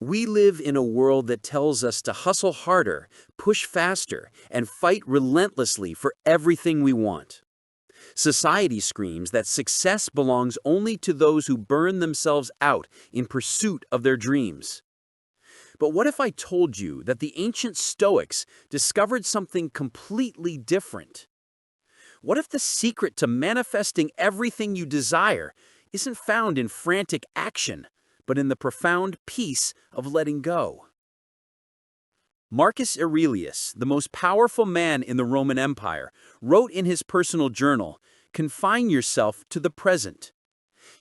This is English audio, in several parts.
We live in a world that tells us to hustle harder, push faster, and fight relentlessly for everything we want. Society screams that success belongs only to those who burn themselves out in pursuit of their dreams. But what if I told you that the ancient Stoics discovered something completely different? What if the secret to manifesting everything you desire isn't found in frantic action, but in the profound peace of letting go? Marcus Aurelius, the most powerful man in the Roman Empire, wrote in his personal journal, "Confine yourself to the present."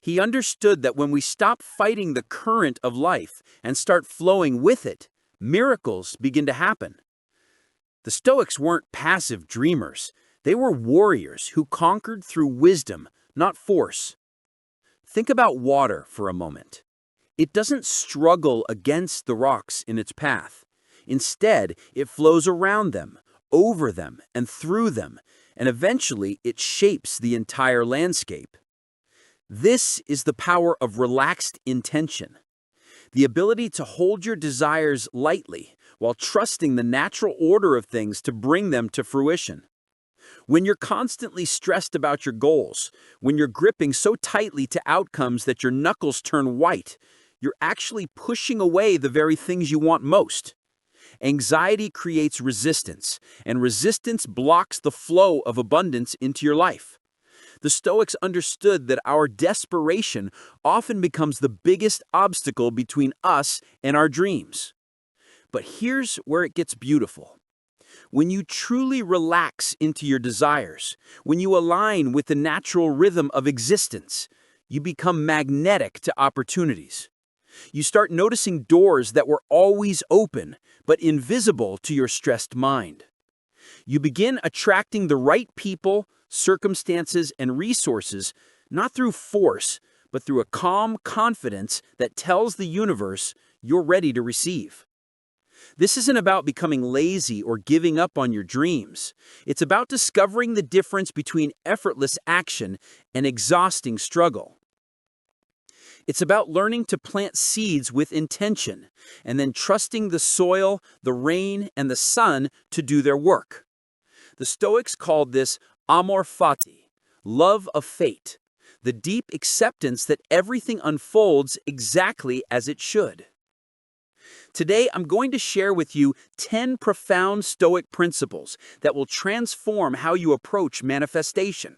He understood that when we stop fighting the current of life and start flowing with it, miracles begin to happen. The Stoics weren't passive dreamers. They were warriors who conquered through wisdom, not force. Think about water for a moment. It doesn't struggle against the rocks in its path. Instead, it flows around them, over them, and through them, and eventually it shapes the entire landscape. This is the power of relaxed intention, the ability to hold your desires lightly while trusting the natural order of things to bring them to fruition. When you're constantly stressed about your goals, when you're gripping so tightly to outcomes that your knuckles turn white, you're actually pushing away the very things you want most. Anxiety creates resistance, and resistance blocks the flow of abundance into your life. The Stoics understood that our desperation often becomes the biggest obstacle between us and our dreams. But here's where it gets beautiful. When you truly relax into your desires, when you align with the natural rhythm of existence, you become magnetic to opportunities. You start noticing doors that were always open, but invisible to your stressed mind. You begin attracting the right people, circumstances, and resources, not through force, but through a calm confidence that tells the universe you're ready to receive. This isn't about becoming lazy or giving up on your dreams. It's about discovering the difference between effortless action and exhausting struggle. It's about learning to plant seeds with intention and then trusting the soil, the rain, and the sun to do their work. The Stoics called this amor fati, love of fate, the deep acceptance that everything unfolds exactly as it should. Today, I'm going to share with you 10 profound Stoic principles that will transform how you approach manifestation.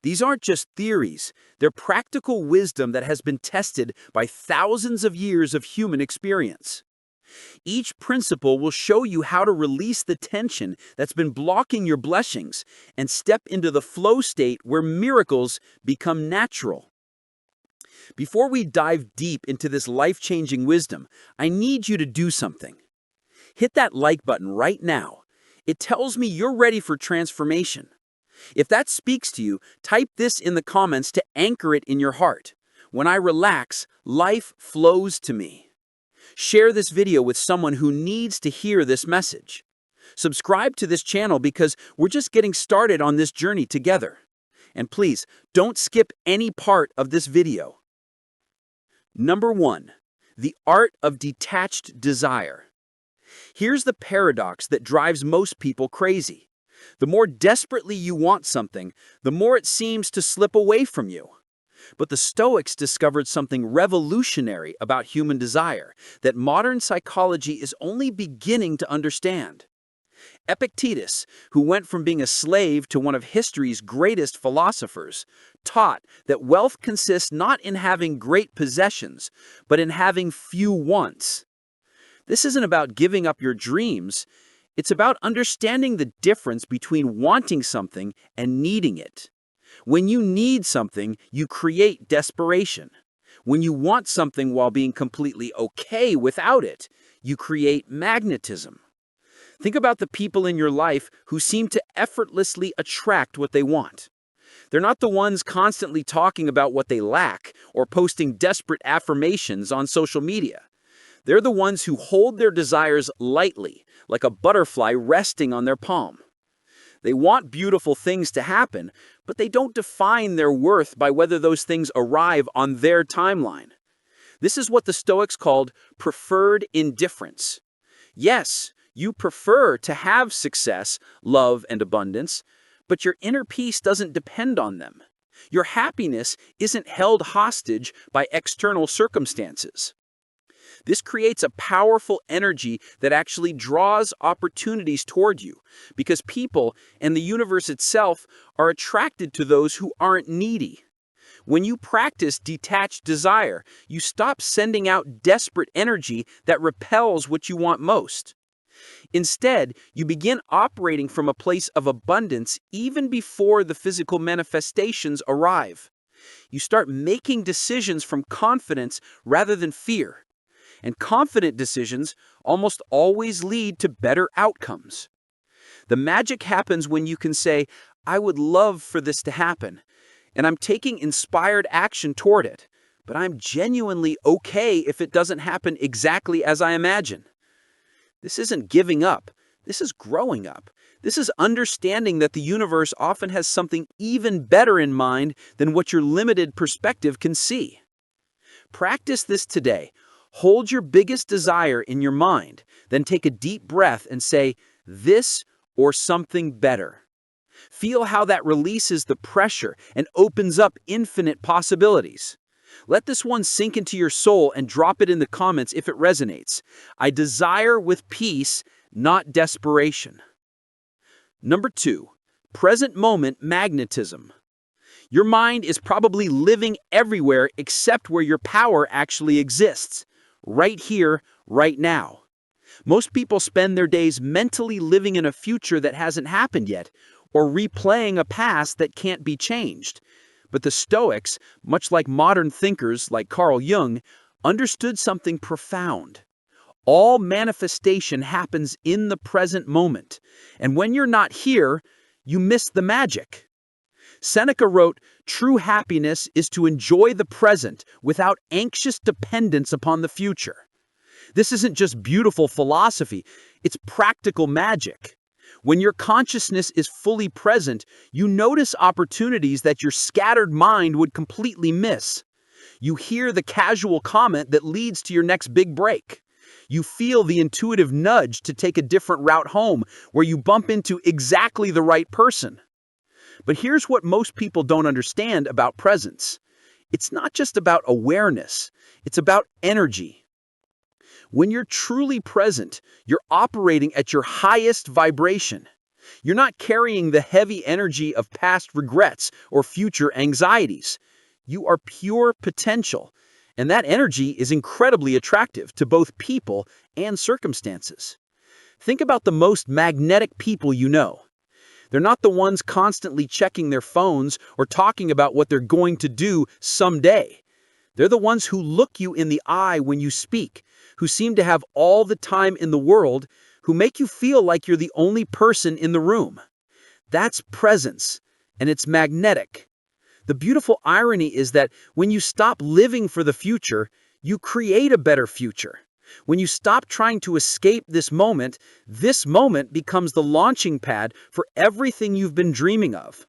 These aren't just theories, they're practical wisdom that has been tested by thousands of years of human experience. Each principle will show you how to release the tension that's been blocking your blessings and step into the flow state where miracles become natural. Before we dive deep into this life-changing wisdom, I need you to do something. Hit that like button right now. It tells me you're ready for transformation. If that speaks to you, type this in the comments to anchor it in your heart. When I relax, life flows to me. Share this video with someone who needs to hear this message. Subscribe to this channel because we're just getting started on this journey together. And please, don't skip any part of this video. Number 1. The art of detached desire. Here's the paradox that drives most people crazy. The more desperately you want something, the more it seems to slip away from you. But the Stoics discovered something revolutionary about human desire that modern psychology is only beginning to understand. Epictetus, who went from being a slave to one of history's greatest philosophers, taught that wealth consists not in having great possessions, but in having few wants. This isn't about giving up your dreams. It's about understanding the difference between wanting something and needing it. When you need something, you create desperation. When you want something while being completely okay without it, you create magnetism. Think about the people in your life who seem to effortlessly attract what they want. They're not the ones constantly talking about what they lack or posting desperate affirmations on social media. They're the ones who hold their desires lightly, like a butterfly resting on their palm. They want beautiful things to happen, but they don't define their worth by whether those things arrive on their timeline. This is what the Stoics called preferred indifference. Yes, you prefer to have success, love, and abundance, but your inner peace doesn't depend on them. Your happiness isn't held hostage by external circumstances. This creates a powerful energy that actually draws opportunities toward you, because people and the universe itself are attracted to those who aren't needy. When you practice detached desire, you stop sending out desperate energy that repels what you want most. Instead, you begin operating from a place of abundance even before the physical manifestations arrive. You start making decisions from confidence rather than fear. And confident decisions almost always lead to better outcomes. The magic happens when you can say, "I would love for this to happen, and I'm taking inspired action toward it, but I'm genuinely okay if it doesn't happen exactly as I imagine." This isn't giving up. This is growing up. This is understanding that the universe often has something even better in mind than what your limited perspective can see. Practice this today. Hold your biggest desire in your mind, then take a deep breath and say, "This or something better." Feel how that releases the pressure and opens up infinite possibilities. Let this one sink into your soul and drop it in the comments if it resonates. I desire with peace, not desperation. Number 2, present moment magnetism. Your mind is probably living everywhere except where your power actually exists. Right here, right now. Most people spend their days mentally living in a future that hasn't happened yet, or replaying a past that can't be changed. But the Stoics, much like modern thinkers like Carl Jung, understood something profound. All manifestation happens in the present moment, and when you're not here, you miss the magic. Seneca wrote, "True happiness is to enjoy the present without anxious dependence upon the future." This isn't just beautiful philosophy, it's practical magic. When your consciousness is fully present, you notice opportunities that your scattered mind would completely miss. You hear the casual comment that leads to your next big break. You feel the intuitive nudge to take a different route home, where you bump into exactly the right person. But here's what most people don't understand about presence. It's not just about awareness, it's about energy. When you're truly present, you're operating at your highest vibration. You're not carrying the heavy energy of past regrets or future anxieties. You are pure potential, and that energy is incredibly attractive to both people and circumstances. Think about the most magnetic people you know. They're not the ones constantly checking their phones or talking about what they're going to do someday. They're the ones who look you in the eye when you speak, who seem to have all the time in the world, who make you feel like you're the only person in the room. That's presence, and it's magnetic. The beautiful irony is that when you stop living for the future, you create a better future. When you stop trying to escape this moment becomes the launching pad for everything you've been dreaming of.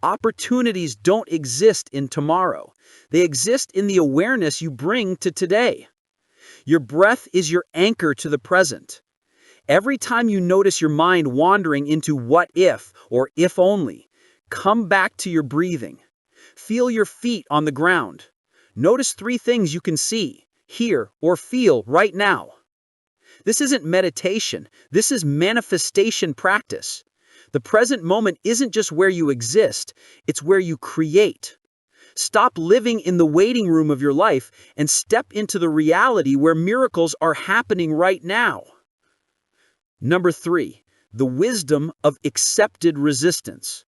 Opportunities don't exist in tomorrow. They exist in the awareness you bring to today. Your breath is your anchor to the present. Every time you notice your mind wandering into what if or if only, come back to your breathing. Feel your feet on the ground. Notice 3 things you can see, hear, or feel right now. This isn't meditation, this is manifestation practice. The present moment isn't just where you exist, it's where you create. Stop living in the waiting room of your life and step into the reality where miracles are happening right now. Number 3, the wisdom of accepted resistance.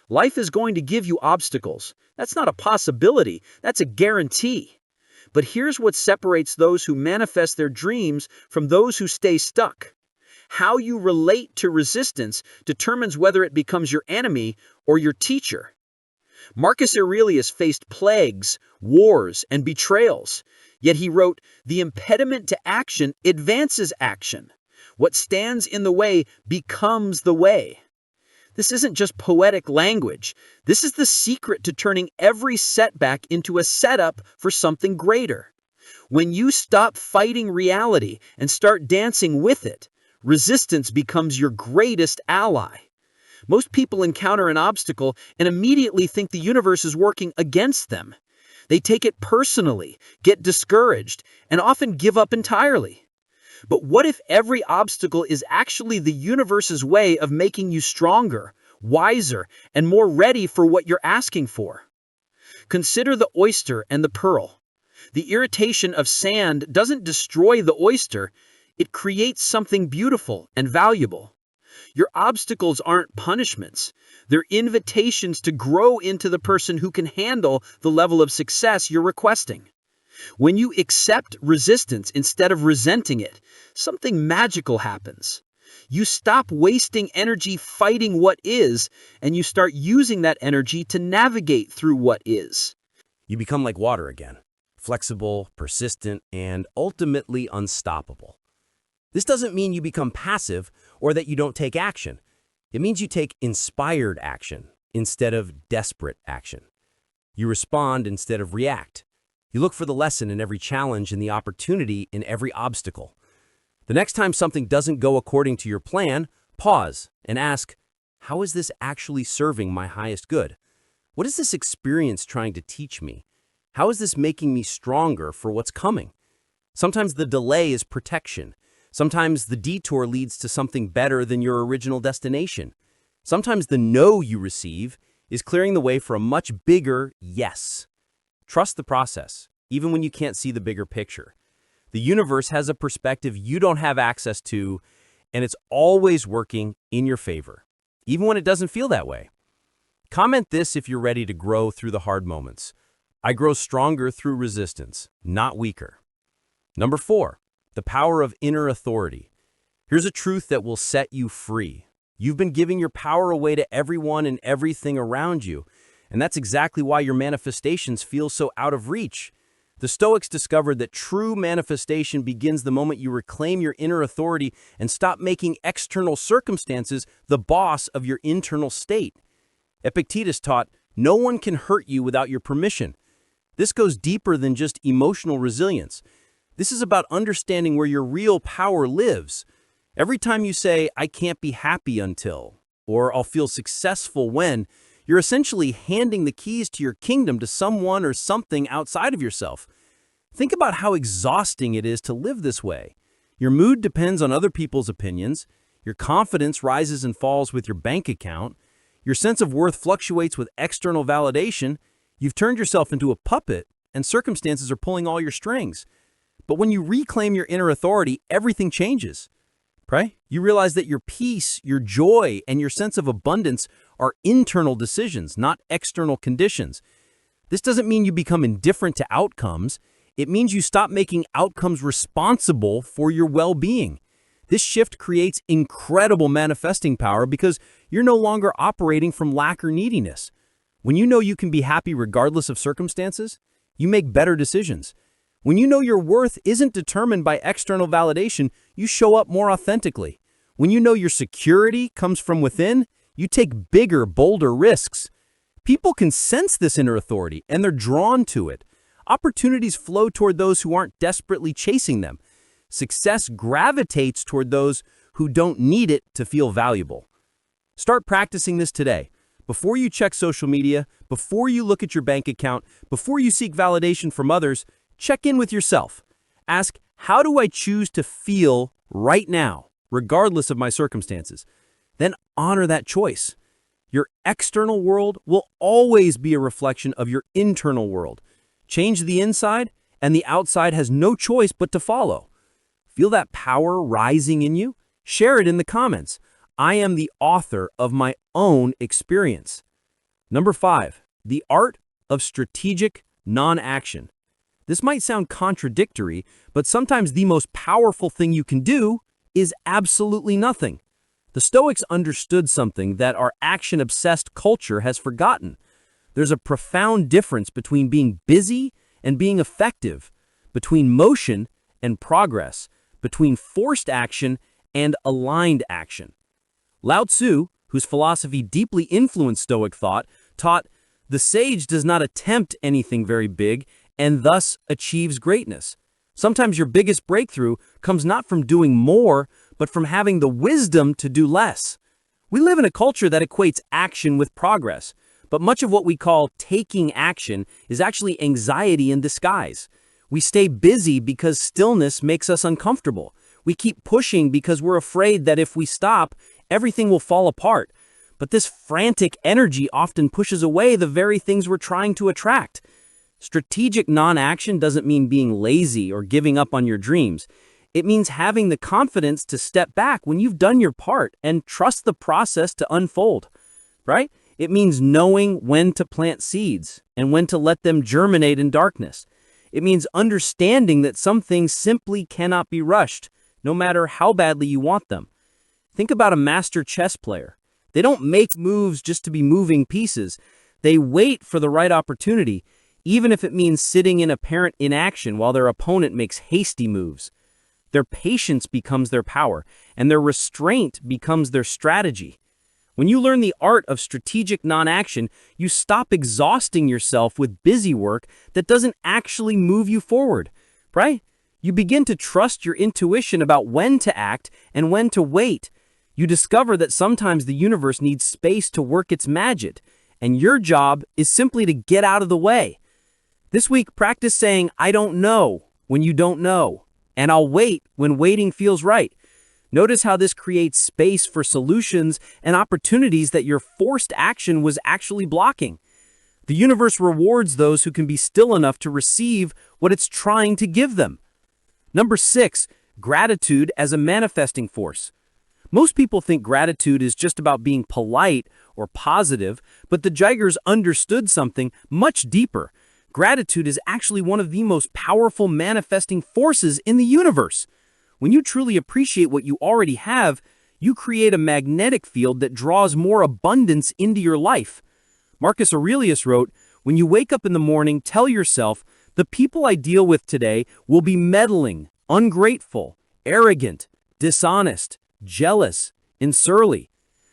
Life is going to give you obstacles. That's not a possibility, that's a guarantee. But here's what separates those who manifest their dreams from those who stay stuck. How you relate to resistance determines whether it becomes your enemy or your teacher. Marcus Aurelius faced plagues, wars, and betrayals. Yet he wrote, "The impediment to action advances action. What stands in the way becomes the way." This isn't just poetic language. This is the secret to turning every setback into a setup for something greater. When you stop fighting reality and start dancing with it, resistance becomes your greatest ally. Most people encounter an obstacle and immediately think the universe is working against them. They take it personally, get discouraged, and often give up entirely. But what if every obstacle is actually the universe's way of making you stronger, wiser, and more ready for what you're asking for? Consider the oyster and the pearl. The irritation of sand doesn't destroy the oyster, it creates something beautiful and valuable. Your obstacles aren't punishments, they're invitations to grow into the person who can handle the level of success you're requesting. When you accept resistance instead of resenting it, something magical happens. You stop wasting energy fighting what is, and you start using that energy to navigate through what is. You become like water again, flexible, persistent, and ultimately unstoppable. This doesn't mean you become passive or that you don't take action. It means you take inspired action instead of desperate action. You respond instead of react. You look for the lesson in every challenge and the opportunity in every obstacle. The next time something doesn't go according to your plan, pause and ask, how is this actually serving my highest good? What is this experience trying to teach me? How is this making me stronger for what's coming? Sometimes the delay is protection. Sometimes the detour leads to something better than your original destination. Sometimes the no you receive is clearing the way for a much bigger yes. Trust the process, even when you can't see the bigger picture. The universe has a perspective you don't have access to, and it's always working in your favor, even when it doesn't feel that way. Comment this if you're ready to grow through the hard moments. I grow stronger through resistance, not weaker. Number 4, the power of inner authority. Here's a truth that will set you free. You've been giving your power away to everyone and everything around you, and that's exactly why your manifestations feel so out of reach. The Stoics discovered that true manifestation begins the moment you reclaim your inner authority and stop making external circumstances the boss of your internal state. Epictetus taught, no one can hurt you without your permission. This goes deeper than just emotional resilience. This is about understanding where your real power lives. Every time you say, I can't be happy until, or I'll feel successful when, you're essentially handing the keys to your kingdom to someone or something outside of yourself. Think about how exhausting it is to live this way. Your mood depends on other people's opinions. Your confidence rises and falls with your bank account. Your sense of worth fluctuates with external validation. You've turned yourself into a puppet, and circumstances are pulling all your strings. But when you reclaim your inner authority, everything changes. Right? You realize that your peace, your joy, and your sense of abundance are internal decisions, not external conditions. This doesn't mean you become indifferent to outcomes. It means you stop making outcomes responsible for your well-being. This shift creates incredible manifesting power because you're no longer operating from lack or neediness. When you know you can be happy regardless of circumstances, you make better decisions. When you know your worth isn't determined by external validation, you show up more authentically. When you know your security comes from within, you take bigger, bolder risks. People can sense this inner authority, and they're drawn to it. Opportunities flow toward those who aren't desperately chasing them. Success gravitates toward those who don't need it to feel valuable. Start practicing this today. Before you check social media, before you look at your bank account, before you seek validation from others, check in with yourself. Ask, how do I choose to feel right now, regardless of my circumstances? Then honor that choice. Your external world will always be a reflection of your internal world. Change the inside, and the outside has no choice but to follow. Feel that power rising in you? Share it in the comments. I am the author of my own experience. Number 5, the art of strategic non-action. This might sound contradictory, but sometimes the most powerful thing you can do is absolutely nothing. The Stoics understood something that our action-obsessed culture has forgotten. There's a profound difference between being busy and being effective, between motion and progress, between forced action and aligned action. Lao Tzu, whose philosophy deeply influenced Stoic thought, taught, "The sage does not attempt anything very big and thus achieves greatness. Sometimes your biggest breakthrough comes not from doing more, but from having the wisdom to do less. We live in a culture that equates action with progress, but much of what we call taking action is actually anxiety in disguise. We stay busy because stillness makes us uncomfortable. We keep pushing because we're afraid that if we stop, everything will fall apart. But this frantic energy often pushes away the very things we're trying to attract. Strategic non-action doesn't mean being lazy or giving up on your dreams. It means having the confidence to step back when you've done your part and trust the process to unfold, right? It means knowing when to plant seeds and when to let them germinate in darkness. It means understanding that some things simply cannot be rushed, no matter how badly you want them. Think about a master chess player. They don't make moves just to be moving pieces. They wait for the right opportunity, even if it means sitting in apparent inaction while their opponent makes hasty moves. Their patience becomes their power, and their restraint becomes their strategy. When you learn the art of strategic non-action, you stop exhausting yourself with busy work that doesn't actually move you forward, right? You begin to trust your intuition about when to act and when to wait. You discover that sometimes the universe needs space to work its magic, and your job is simply to get out of the way. This week, practice saying, "I don't know," when you don't know, and "I'll wait" when waiting feels right. Notice how this creates space for solutions and opportunities that your forced action was actually blocking. The universe rewards those who can be still enough to receive what it's trying to give them. Number 6, gratitude as a manifesting force. Most people think gratitude is just about being polite or positive, but the Jaegers understood something much deeper. Gratitude is actually one of the most powerful manifesting forces in the universe. When you truly appreciate what you already have, you create a magnetic field that draws more abundance into your life. Marcus Aurelius wrote, "When you wake up in the morning, tell yourself, the people I deal with today will be meddling, ungrateful, arrogant, dishonest, jealous, and surly.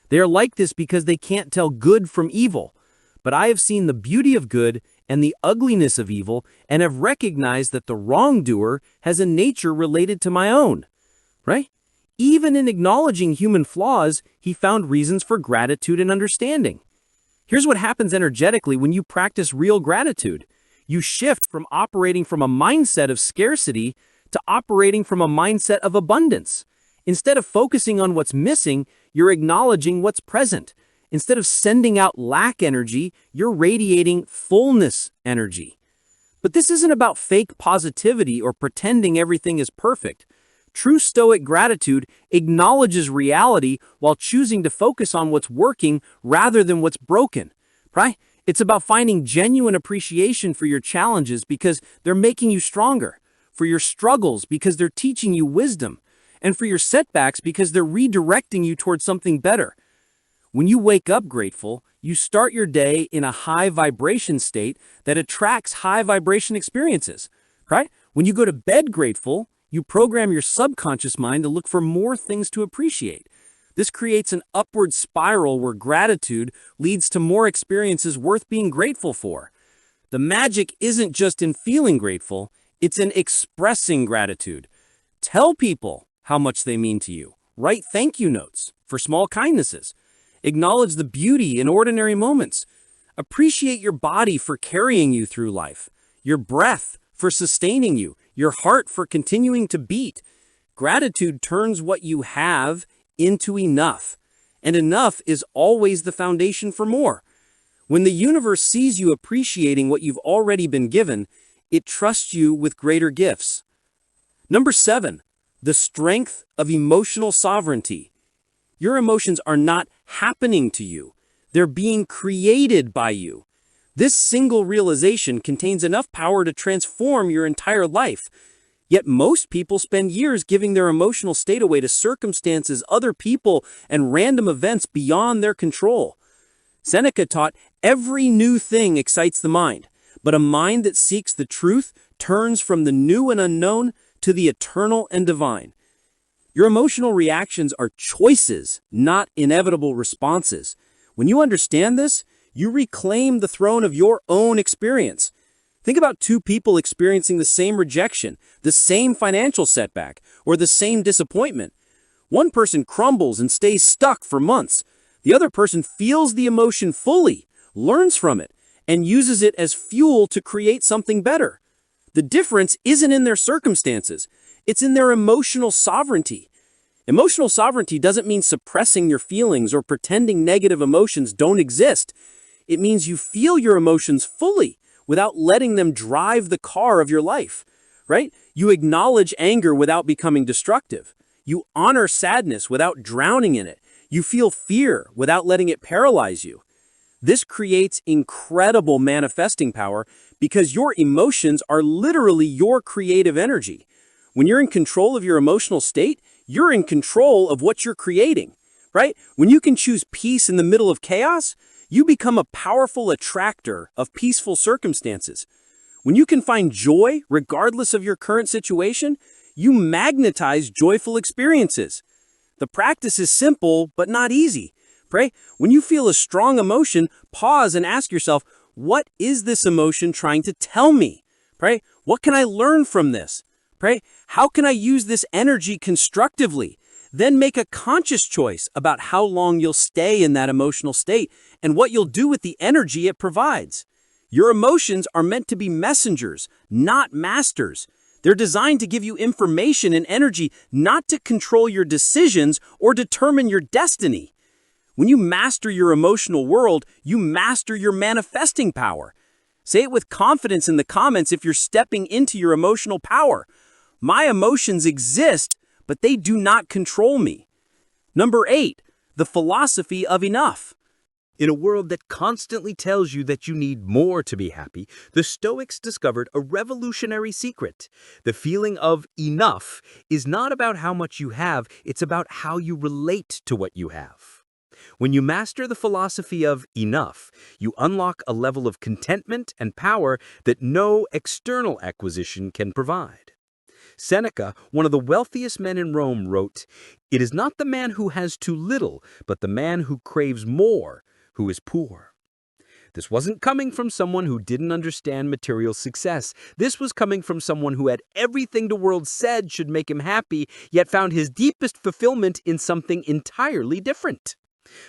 They are like this because they can't tell good from evil. But I have seen the beauty of good and the ugliness of evil, and have recognized that the wrongdoer has a nature related to my own." Right? Even in acknowledging human flaws, he found reasons for gratitude and understanding. Here's what happens energetically when you practice real gratitude. You shift from operating from a mindset of scarcity to operating from a mindset of abundance. Instead of focusing on what's missing, you're acknowledging what's present. Instead of sending out lack energy, you're radiating fullness energy. But this isn't about fake positivity or pretending everything is perfect. True Stoic gratitude acknowledges reality while choosing to focus on what's working rather than what's broken, right? It's about finding genuine appreciation for your challenges because they're making you stronger, for your struggles because they're teaching you wisdom, and for your setbacks because they're redirecting you towards something better. When you wake up grateful, you start your day in a high vibration state that attracts high vibration experiences, right? When you go to bed grateful, you program your subconscious mind to look for more things to appreciate. This creates an upward spiral where gratitude leads to more experiences worth being grateful for. The magic isn't just in feeling grateful, it's in expressing gratitude. Tell people how much they mean to you. Write thank you notes for small kindnesses. Acknowledge the beauty in ordinary moments. Appreciate your body for carrying you through life, your breath for sustaining you, your heart for continuing to beat. Gratitude turns what you have into enough, and enough is always the foundation for more. When the universe sees you appreciating what you've already been given, it trusts you with greater gifts. Number 7, the strength of emotional sovereignty. Your emotions are not happening to you. They're being created by you. This single realization contains enough power to transform your entire life. Yet most people spend years giving their emotional state away to circumstances, other people, and random events beyond their control. Seneca taught, "Every new thing excites the mind, but a mind that seeks the truth turns from the new and unknown to the eternal and divine." Your emotional reactions are choices, not inevitable responses. When you understand this, you reclaim the throne of your own experience. Think about two people experiencing the same rejection, the same financial setback, or the same disappointment. One person crumbles and stays stuck for months. The other person feels the emotion fully, learns from it, and uses it as fuel to create something better. The difference isn't in their circumstances. It's in their emotional sovereignty. Emotional sovereignty doesn't mean suppressing your feelings or pretending negative emotions don't exist. It means you feel your emotions fully without letting them drive the car of your life, right? You acknowledge anger without becoming destructive. You honor sadness without drowning in it. You feel fear without letting it paralyze you. This creates incredible manifesting power because your emotions are literally your creative energy. When you're in control of your emotional state, you're in control of what you're creating, right? When you can choose peace in the middle of chaos, you become a powerful attractor of peaceful circumstances. When you can find joy regardless of your current situation, you magnetize joyful experiences. The practice is simple but not easy. Pray, when you feel a strong emotion, pause and ask yourself, what is this emotion trying to tell me? Pray, what can I learn from this? Pray, how can I use this energy constructively? Then make a conscious choice about how long you'll stay in that emotional state and what you'll do with the energy it provides. Your emotions are meant to be messengers, not masters. They're designed to give you information and energy, not to control your decisions or determine your destiny. When you master your emotional world, you master your manifesting power. Say it with confidence in the comments if you're stepping into your emotional power. My emotions exist, but they do not control me. Number 8, the philosophy of enough. In a world that constantly tells you that you need more to be happy, the Stoics discovered a revolutionary secret. The feeling of enough is not about how much you have, it's about how you relate to what you have. When you master the philosophy of enough, you unlock a level of contentment and power that no external acquisition can provide. Seneca, one of the wealthiest men in Rome, wrote, "It is not the man who has too little, but the man who craves more, who is poor." This wasn't coming from someone who didn't understand material success. This was coming from someone who had everything the world said should make him happy, yet found his deepest fulfillment in something entirely different.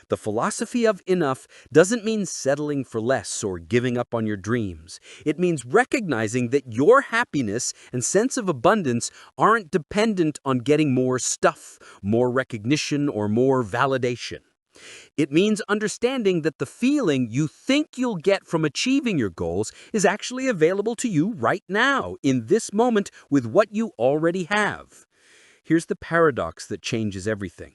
The philosophy of enough doesn't mean settling for less or giving up on your dreams. It means recognizing that your happiness and sense of abundance aren't dependent on getting more stuff, more recognition, or more validation. It means understanding that the feeling you think you'll get from achieving your goals is actually available to you right now, in this moment, with what you already have. Here's the paradox that changes everything.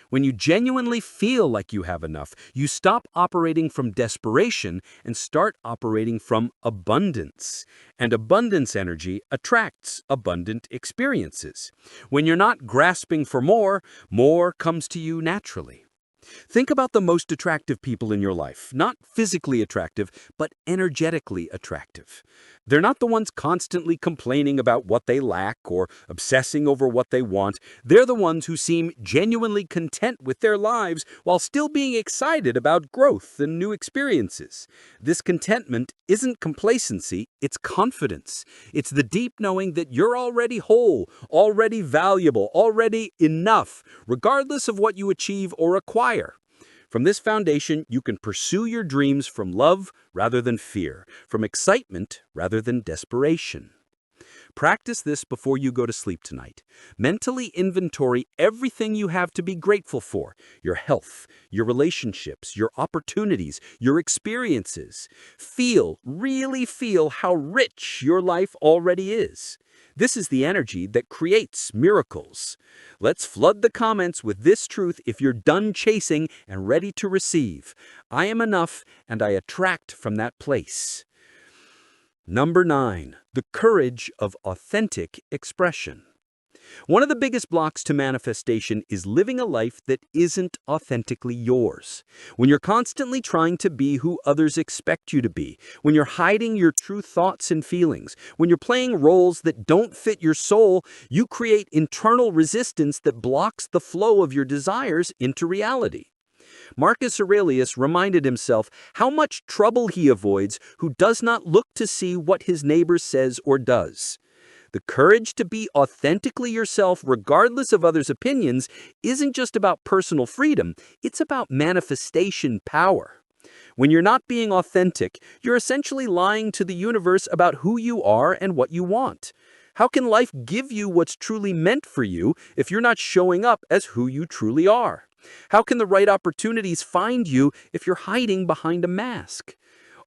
When you genuinely feel like you have enough, you stop operating from desperation and start operating from abundance. And abundance energy attracts abundant experiences. When you're not grasping for more, more comes to you naturally. Think about the most attractive people in your life, not physically attractive, but energetically attractive. They're not the ones constantly complaining about what they lack or obsessing over what they want. They're the ones who seem genuinely content with their lives while still being excited about growth and new experiences. This contentment isn't complacency, it's confidence. It's the deep knowing that you're already whole, already valuable, already enough, regardless of what you achieve or acquire. From this foundation, you can pursue your dreams from love rather than fear, from excitement rather than desperation. Practice this before you go to sleep tonight. Mentally inventory everything you have to be grateful for: your health, your relationships, your opportunities, your experiences. Really feel how rich your life already is. This is the energy that creates miracles. Let's flood the comments with this truth if you're done chasing and ready to receive. I am enough, and I attract from that place. Number 9, the courage of authentic expression. One of the biggest blocks to manifestation is living a life that isn't authentically yours. When you're constantly trying to be who others expect you to be, when you're hiding your true thoughts and feelings, when you're playing roles that don't fit your soul, you create internal resistance that blocks the flow of your desires into reality. Marcus Aurelius reminded himself how much trouble he avoids who does not look to see what his neighbor says or does. The courage to be authentically yourself regardless of others' opinions isn't just about personal freedom, it's about manifestation power. When you're not being authentic, you're essentially lying to the universe about who you are and what you want. How can life give you what's truly meant for you if you're not showing up as who you truly are? How can the right opportunities find you if you're hiding behind a mask?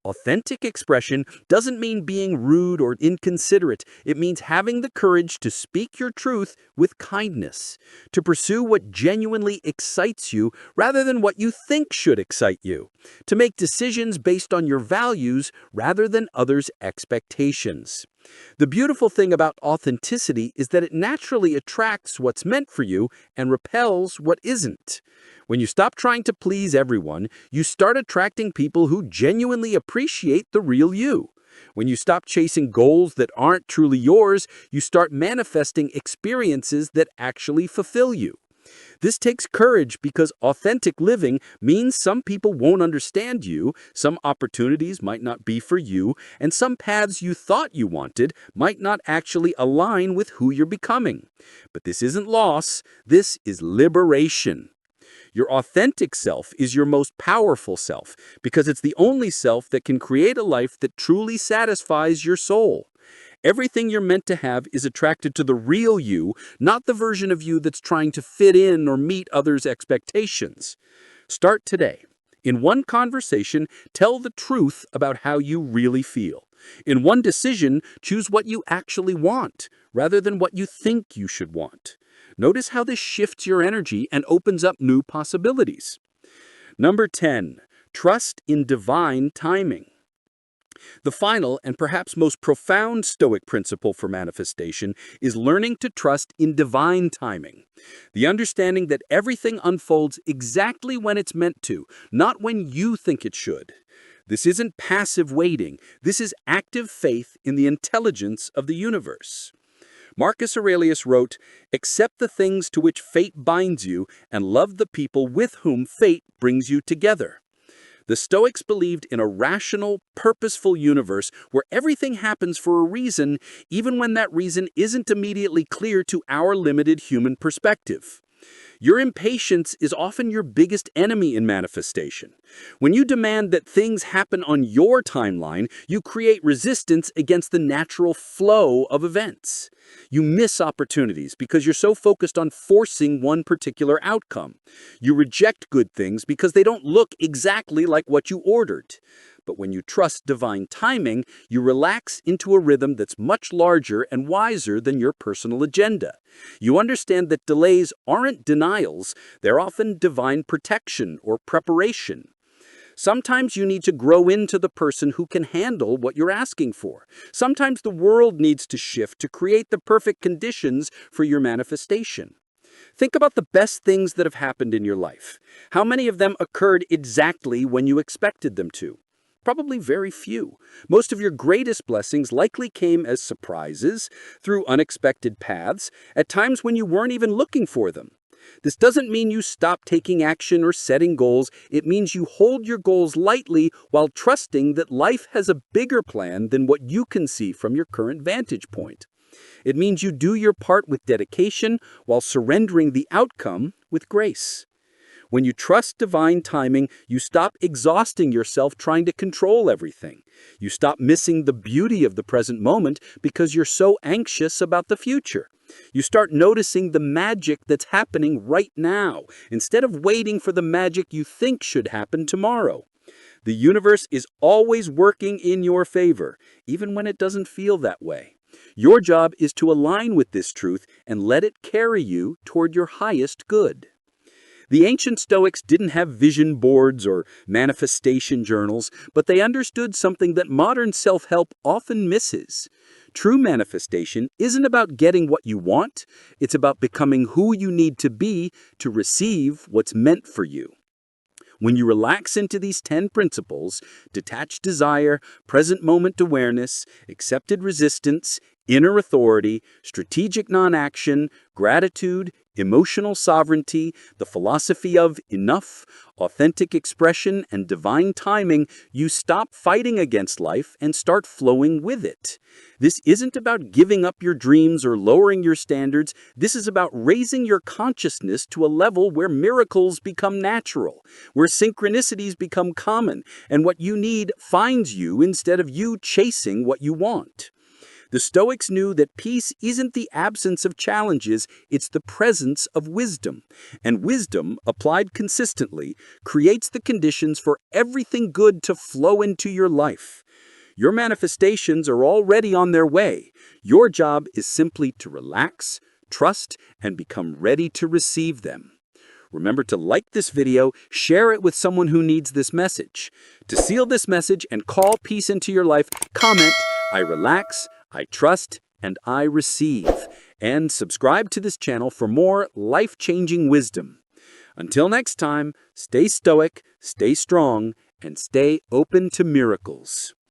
Authentic expression doesn't mean being rude or inconsiderate. It means having the courage to speak your truth with kindness, to pursue what genuinely excites you rather than what you think should excite you, to make decisions based on your values rather than others' expectations. The beautiful thing about authenticity is that it naturally attracts what's meant for you and repels what isn't. When you stop trying to please everyone, you start attracting people who genuinely appreciate the real you. When you stop chasing goals that aren't truly yours, you start manifesting experiences that actually fulfill you. This takes courage because authentic living means some people won't understand you, some opportunities might not be for you, and some paths you thought you wanted might not actually align with who you're becoming. But this isn't loss, this is liberation. Your authentic self is your most powerful self because it's the only self that can create a life that truly satisfies your soul. Everything you're meant to have is attracted to the real you, not the version of you that's trying to fit in or meet others' expectations. Start today. In one conversation, tell the truth about how you really feel. In one decision, choose what you actually want, rather than what you think you should want. Notice how this shifts your energy and opens up new possibilities. Number 10, trust in divine timing. The final and perhaps most profound Stoic principle for manifestation is learning to trust in divine timing. The understanding that everything unfolds exactly when it's meant to, not when you think it should. This isn't passive waiting, this is active faith in the intelligence of the universe. Marcus Aurelius wrote, "Accept the things to which fate binds you and love the people with whom fate brings you together." The Stoics believed in a rational, purposeful universe where everything happens for a reason, even when that reason isn't immediately clear to our limited human perspective. Your impatience is often your biggest enemy in manifestation. When you demand that things happen on your timeline, you create resistance against the natural flow of events. You miss opportunities because you're so focused on forcing one particular outcome. You reject good things because they don't look exactly like what you ordered. But when you trust divine timing, you relax into a rhythm that's much larger and wiser than your personal agenda. You understand that delays aren't denials, they're often divine protection or preparation. Sometimes you need to grow into the person who can handle what you're asking for. Sometimes the world needs to shift to create the perfect conditions for your manifestation. Think about the best things that have happened in your life. How many of them occurred exactly when you expected them to? Probably very few. Most of your greatest blessings likely came as surprises, through unexpected paths, at times when you weren't even looking for them. This doesn't mean you stop taking action or setting goals. It means you hold your goals lightly while trusting that life has a bigger plan than what you can see from your current vantage point. It means you do your part with dedication while surrendering the outcome with grace. When you trust divine timing, you stop exhausting yourself trying to control everything. You stop missing the beauty of the present moment because you're so anxious about the future. You start noticing the magic that's happening right now, instead of waiting for the magic you think should happen tomorrow. The universe is always working in your favor, even when it doesn't feel that way. Your job is to align with this truth and let it carry you toward your highest good. The ancient Stoics didn't have vision boards or manifestation journals, but they understood something that modern self-help often misses. True manifestation isn't about getting what you want, it's about becoming who you need to be to receive what's meant for you. When you relax into these 10 principles, detached desire, present moment awareness, accepted resistance, Inner authority, strategic non-action, gratitude, emotional sovereignty, the philosophy of enough, authentic expression, and divine timing, you stop fighting against life and start flowing with it. This isn't about giving up your dreams or lowering your standards. This is about raising your consciousness to a level where miracles become natural, where synchronicities become common, and what you need finds you instead of you chasing what you want. The Stoics knew that peace isn't the absence of challenges, it's the presence of wisdom. And wisdom, applied consistently, creates the conditions for everything good to flow into your life. Your manifestations are already on their way. Your job is simply to relax, trust, and become ready to receive them. Remember to like this video, share it with someone who needs this message. To seal this message and call peace into your life, comment, "I relax, I trust, and I receive." And subscribe to this channel for more life-changing wisdom. Until next time, stay stoic, stay strong, and stay open to miracles.